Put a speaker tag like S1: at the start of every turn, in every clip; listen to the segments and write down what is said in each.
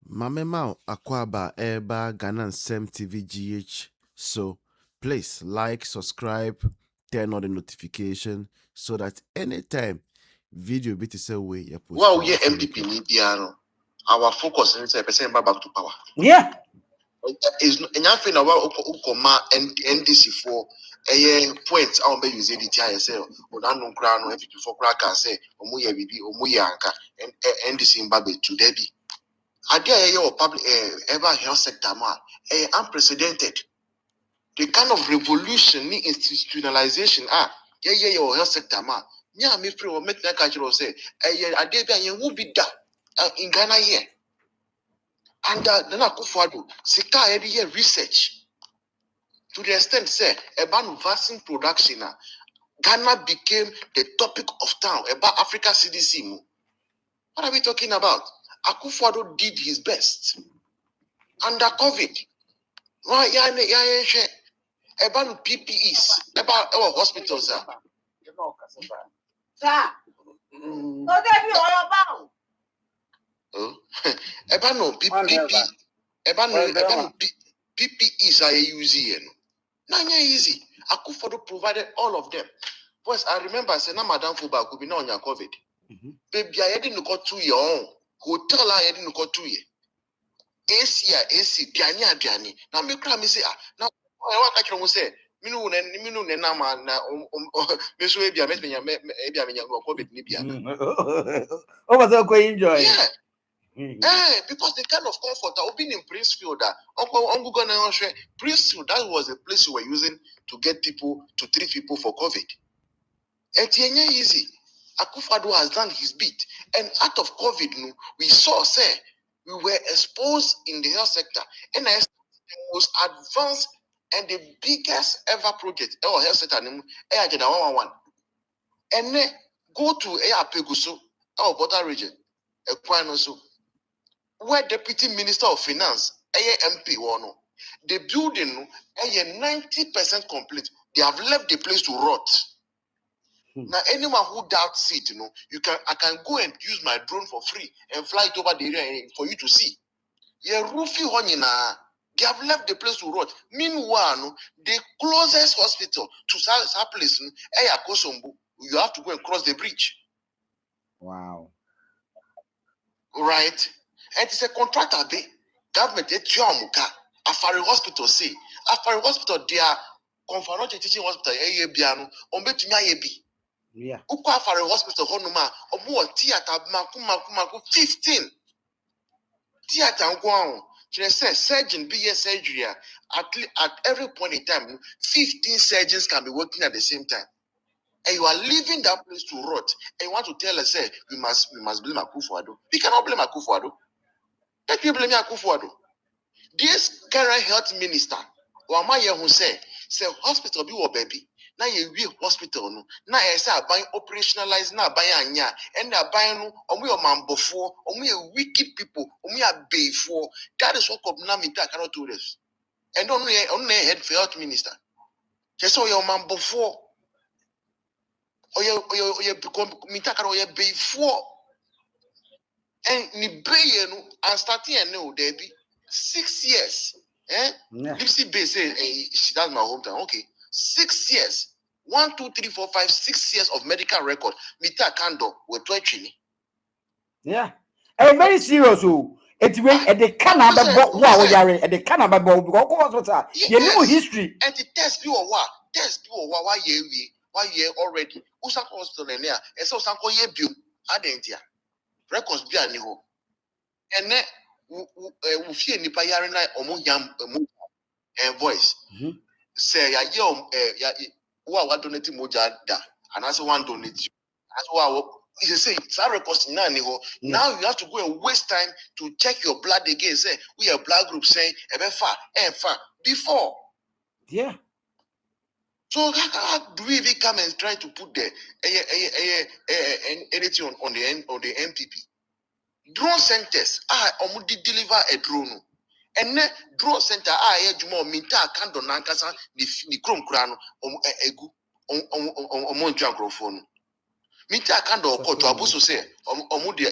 S1: Mamema Akwaba Eba Ghana Sem TV GH. So please like, subscribe, turn on the notification so that anytime video bit is away, you post.
S2: Wow, yeah, MPP Nibiano. Our focus is back to power.
S3: Yeah.
S2: Is nothing about Ukoma and NDC for a point. I'll be using the TISL or non crown or for cracker say, Omuya Bibi, Omuyanka, and NDC in Babe to Debbie. I dare your public ever health sector, unprecedented. The kind of revolution, institutionalization, your health sector, yeah, me free or make that culture say, I dare be who be that in Ghana here. And then I go forward, Sika every year research to the extent say about vaccine production. Ghana became the topic of town about Africa CDC. What are we talking about? Akufo-Addo did his best under COVID. Right, yeah, about PPEs, about our hospitals. Ebano PPEs are using. Nanya easy. Akufo-Addo provided all of them. Boys, I remember saying, Madam Fuba could be now on your COVID. Baby, I didn't go 2 year own. Hotel I didn't go 2 year. AC, Piani. Now me cry me say, now I want to catch you say, Minu Nama, Miss Wabia, COVID Nibia.
S3: Oh, was okay, enjoy.
S2: Yeah. Because the kind of comfort I've been in Princefield, Princefield, that was the place we were using to get people to treat people for COVID. It's easy. Akufo-Addo has done his bit, and out of COVID, we saw say we were exposed in the health sector, and the most advanced and the biggest ever project or health sector, Agenda 111, and then go to Peguso, our border region, Ekwanoso, where Deputy Minister of Finance, MP, the building, 90% complete. They have left the place to rot. Now, anyone who doubts it, I can go and use my drone for free and fly it over the area for you to see. Yeah, Rufi Honina, they have left the place to rot. Meanwhile, the closest hospital to that place, you have to go and cross the bridge.
S3: Wow.
S2: Right? And it's a contractor, government, Afari Hospital, say, Afari Hospital, they are Confanoche Teaching Hospital,
S3: Yeah.
S2: Uko Afari Hospital, Honuma, Omo theater, Maku, 15. Theater, she says, surgeon, be a surgery, at every point in time, 15 surgeons can be working at the same time. And you are leaving that place to rot, and you want to tell us, say, we must blame Akufo-Addo. We cannot blame Akufo-Addo. Let me blame Akufo-Addo. This current health minister, Wamaya who say hospital be what baby. Now you be hospital no. Now I say buying operationalize now buying anya. And they are buying no. We are man before. We are wicked people. We are before. That is what Kopnamita cannot do this. And only head for health minister. Just so your man before. Or you become Mita cannot before. And ni bay no and starting a new Debbie. 6 years. Lipsy Bay say that's my hometown. Okay. 6 years. 1, 2, 3, 4, 5, 6 years of medical record. Mita Akandoh were torturing.
S3: Yeah. And very serious. It went at the Canada at the Canada hospital. You know history.
S2: And the test you or what? Test you or why year already. Usako hospital in there. And so Sanko ye bill. Adentia. Records be a new. And then we fear nipa yare na omo yam voice say ya wa donate moja da and as one donate as well you say records na ni ho. Now you have to go and waste time to check your blood again. Say we are blood group saying far before.
S3: Yeah.
S2: So how do we even come and try to put the anything on the MPP? Drone centers deliver a drone. And then drone center Jumo Minta Akandoh Nankasa the Chrome Crown egu on Monjan Grofon. Minta Akandoh Juaboso say Omudia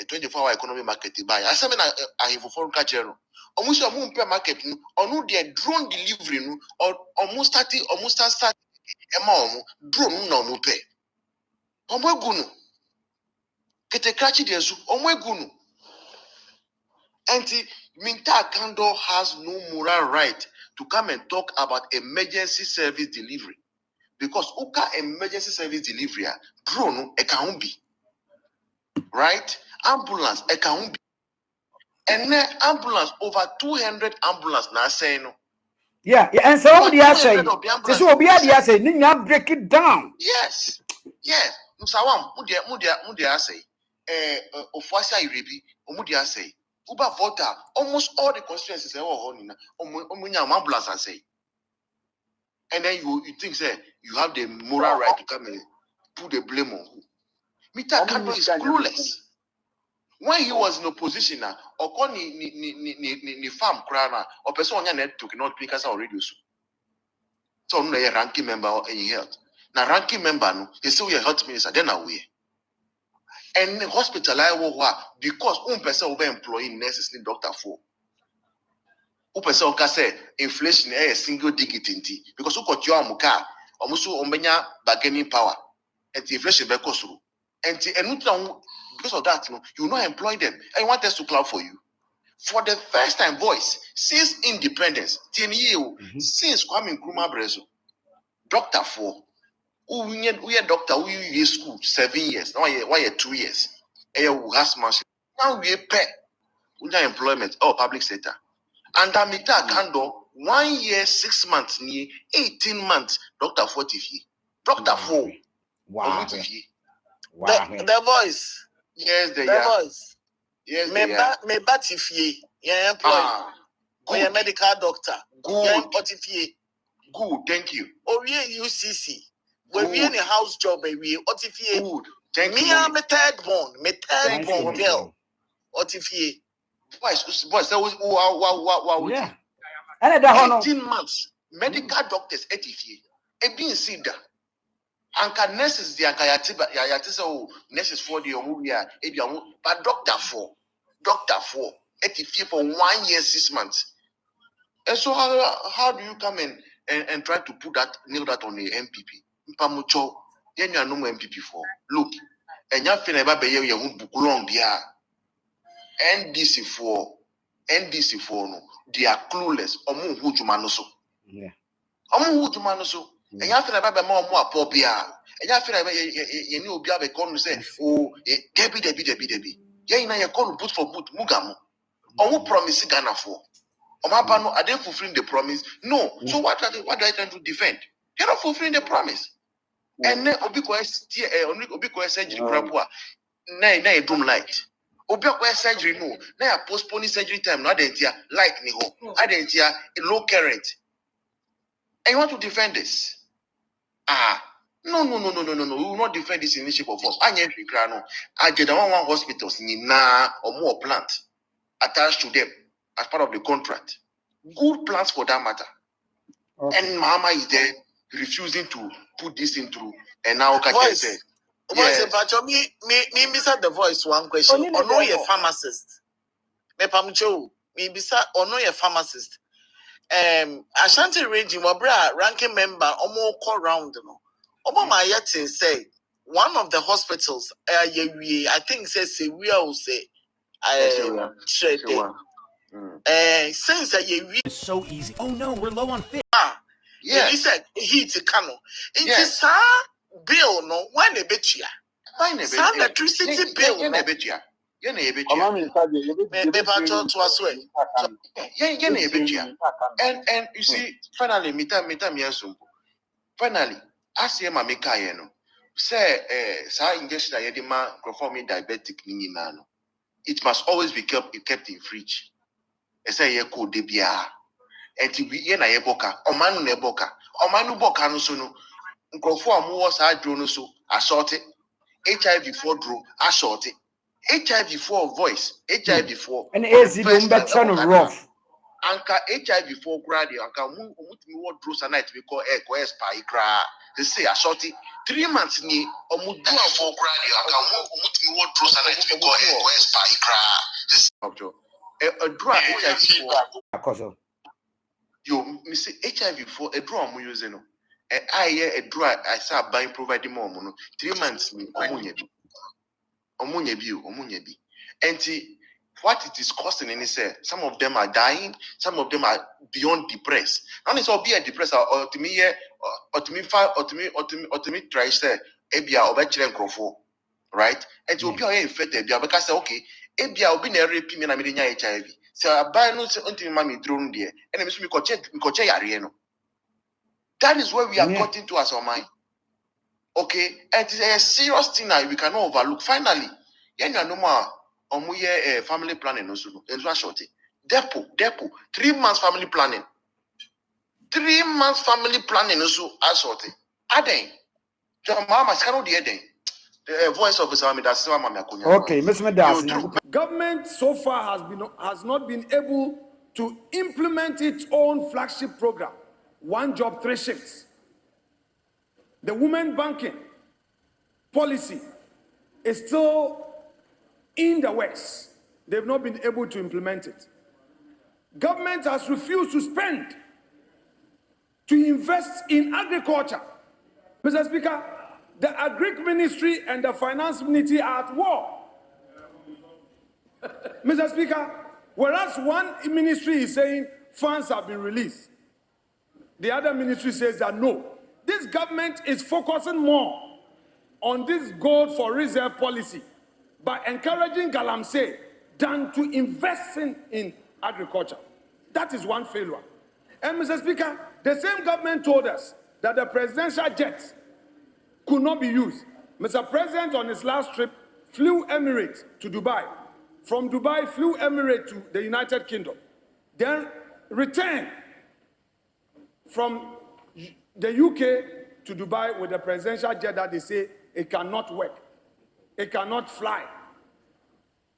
S2: 24-hour economy market buy. I say me na ahifo foreign catcher no. Almost a moon per market no. Onu their drone delivery no. Or almost start drone no mo pay. Omo egu no. Kete krachi desu. Omo egu no. Minta Akandoh has no moral right to come and talk about emergency service delivery. Because uka emergency service delivery, drone can be. Right? Ambulance can be. And then ambulance, over 200 ambulance now saying no.
S3: Yeah, and so the say, this will be the say, Nina break it down.
S2: Yes. Yes. Musawam, Mudia say, Ofwasa Iribi, Mudia say, Uba Vota, almost all the constituencies are all on ambulance and say. And then you think say you have the moral right to come and put the blame on who. Mr. Akandoh is clueless. When he was in opposition now, or ni farm crana, or person on your net took not pick us already. So no a ranking member in health. Now ranking member no, they say we are health minister, then are we. And the hospital I because person over employing nurses need doctor for. Person can say inflation is a single digit in T because who got your muka almost ombenya bargaining power and the inflation be cost through. And because of that, you will not employ them. And you want us to clap for you. For the first time, voice, since independence, 10 years, since Kwame Nkrumah Brezo, doctor for, we are doctor, we are school 7 years, now why 2 years. Now we pay employment or public sector. And Mr. Akandoh, 1 year, 6 months, 18 months, doctor 40 fee. Doctor 4.
S3: Wow.
S4: The voice.
S2: Yes, the
S4: voice.
S2: Yes,
S4: me batifie. Yeah, employee. Or your medical doctor.
S2: Good.
S4: Good,
S2: thank you.
S4: Or we UCC. When we in a house job, we otifie.
S2: Good, thank you.
S4: Me am me third born girl. Otifie.
S2: Boys, that was wow.
S3: Yeah. And
S2: 18 months. Medical doctors, etifie. E being sida. Anka nurses, the anka yatiba, nurses for the Omuya, but doctor 4, etifie for 1 year, 6 months. And so how do you come and try to nail that on the MPP? Mpamucho, you are no MPP for. Look, and you feel about you long dia. NDC for no, they are clueless. Omu hujumanoso.
S3: Yeah.
S2: Omu hujumanoso. And you feel about more popia. And you feel like you know be a con say, oh, Debbie. Yeah, you know you call boot for boot, Mugamo. Omu promise Ghana for. Omapano, are they fulfilling the promise? No. So what are they trying to defend? They're not fulfilling the promise. And then Obiko surgery crapua. Na doom light. Obiko surgery no. Na postponing surgery time. No identity light ni ho. Identity low current. And you want to defend this? No. We will not defend this initiative of force. I get one hospitals ni na or more plant attached to them as part of the contract. Good plans for that matter. Okay. And Mama is there refusing to put this in through. And now
S4: voice. Say, yes. Me miss the voice one question. Or no a pharmacist. Me pamcho. Me bisa or no a pharmacist. Ashanti region wabra ranking member omo call round no. Omo my yeti say one of the hospitals I think says we will say since it's
S3: so easy. Oh no, we're low on fish.
S4: Yeah, he said heat cano. In this bill, no one a bit here. Some electricity bill, no bit here. And
S2: you see, finally, finally, I see my mekayeno. Say, injection I demand performing diabetic ninano. It must always be kept in fridge. I say, "Yeko debia." And we na eboka, omanu neboka, omanu boka no so no. Nkrofo amu was drone so assorted. HIV for drone assorted. HIV for voice, HIV for
S3: and easy don't better no rough.
S2: anka HIV for grade, anka mutimi what drugs a night we call spy cry. They say a shorty 3 months ni omudu for grade, anka mutimi what drugs a night we call spy cry. A drug HIV for yo, me say HIV for a drug I'm using no. I hear a drug I start buying providing more mono 3 months ni omunye bi. And what it is costing in is some of them are dying, some of them are beyond depressed. And it's all be a depressed or to me try say ebia obetire nkrofo, right? And you be infected because okay, ebia obi na rape me na me nya HIV. So I buy no say until mama drone there. And me so me koche yare no. That is where we are getting to as our mind. Okay, and it's a serious thing that we cannot overlook. Finally, you no more. Family planning also. Depo. 3 months family planning. 3 months family planning also assorted. Aden. Mama cannot the Aden. The voice of the that's
S3: okay, Mr. Medas.
S5: Government so far has not been able to implement its own flagship program, 1 job 3 shifts. The women banking policy is still in the works. They've not been able to implement it. Government has refused to spend, to invest in agriculture. Mr. Speaker, the Agri Ministry and the Finance Ministry are at war. Mr. Speaker, whereas one ministry is saying funds have been released, the other ministry says that no. This government is focusing more on this gold for reserve policy by encouraging Galamsey than to invest in agriculture. That is one failure. And Mr. Speaker, the same government told us that the presidential jets could not be used. Mr. President on his last trip flew Emirates to Dubai. From Dubai, flew Emirates to the United Kingdom. Then returned from the UK to Dubai with the presidential jet that they say it cannot work. It cannot fly.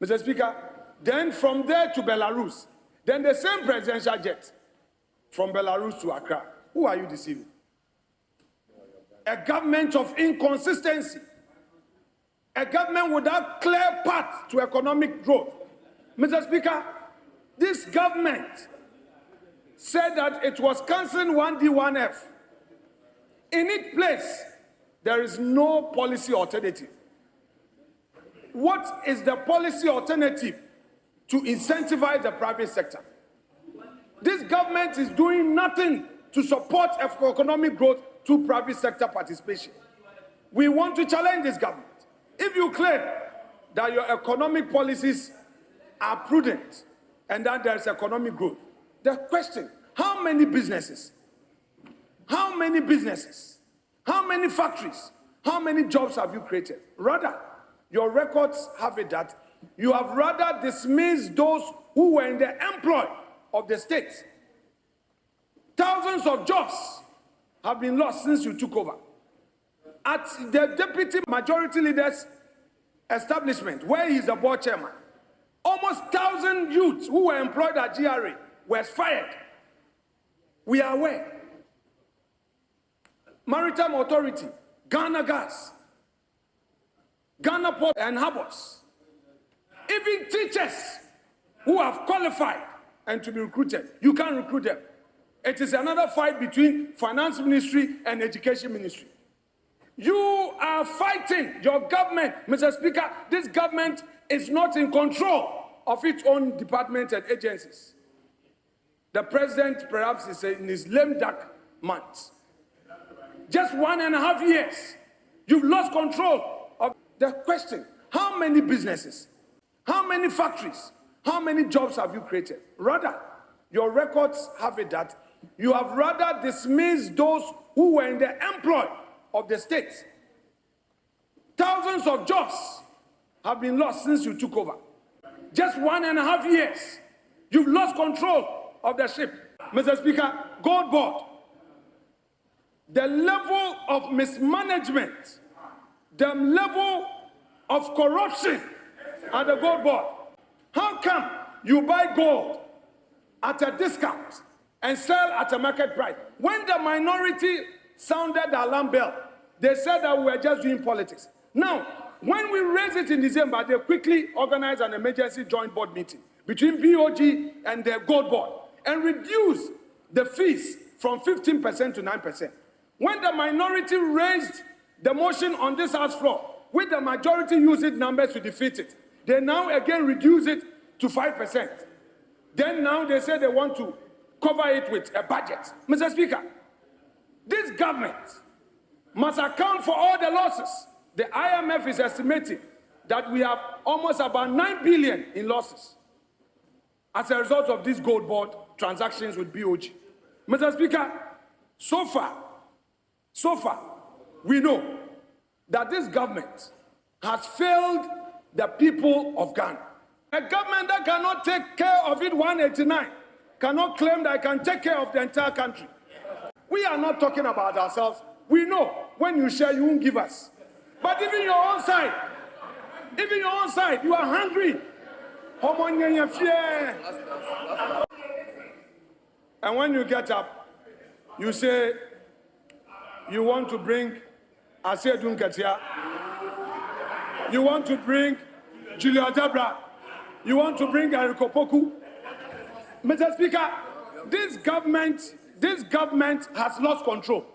S5: Mr. Speaker, then from there to Belarus, then the same presidential jet from Belarus to Accra. Who are you deceiving? A government of inconsistency. A government without clear path to economic growth. Mr. Speaker, this government said that it was cancelling 1D, 1F. In its place, there is no policy alternative. What is the policy alternative to incentivize the private sector? This government is doing nothing to support economic growth through private sector participation. We want to challenge this government. If you claim that your economic policies are prudent and that there is economic growth, the question, how many businesses, how many factories, how many jobs have you created? Rather, your records have it that you have rather dismissed those who were in the employ of the state. Thousands of jobs have been lost since you took over. At the deputy majority leader's establishment, where he is the board chairman, almost 1,000 youths who were employed at GRA were fired. We are aware. Maritime Authority, Ghana Gas, Ghana Port and Harbors, even teachers who have qualified and to be recruited, you can't recruit them. It is another fight between Finance Ministry and Education Ministry. You are fighting your government, Mr. Speaker. This government is not in control of its own departments and agencies. The president perhaps is in his lame duck months. Just 1.5 years, you've lost control of the question. How many businesses, how many factories, how many jobs have you created? Rather, your records have it that you have rather dismissed those who were in the employ of the state. Thousands of jobs have been lost since you took over. Just 1.5 years, you've lost control of the ship. Mr. Speaker, Gold Board, the level of mismanagement, the level of corruption at the Gold Board. How come you buy gold at a discount and sell at a market price. When the minority sounded the alarm bell, they said that we were just doing politics. Now, when we raised it in December, they quickly organized an emergency joint board meeting between BOG and the Gold Board and reduced the fees from 15% to 9%. When the minority raised the motion on this House floor, with the majority using numbers to defeat it, they now again reduce it to 5%. Then now they say they want to cover it with a budget. Mr. Speaker, this government must account for all the losses. The IMF is estimating that we have almost about 9 billion in losses as a result of these Gold Board transactions with BOG. Mr. Speaker, so far, we know that this government has failed the people of Ghana. A government that cannot take care of it 189 cannot claim that it can take care of the entire country. We are not talking about ourselves. We know when you share, you won't give us. But even your own side, you are hungry. And when you get up, you say, you want to bring Asedun Katia, you want to bring Julia Dabra, you want to bring Eriko Poku. Mr. Speaker, this government has lost control.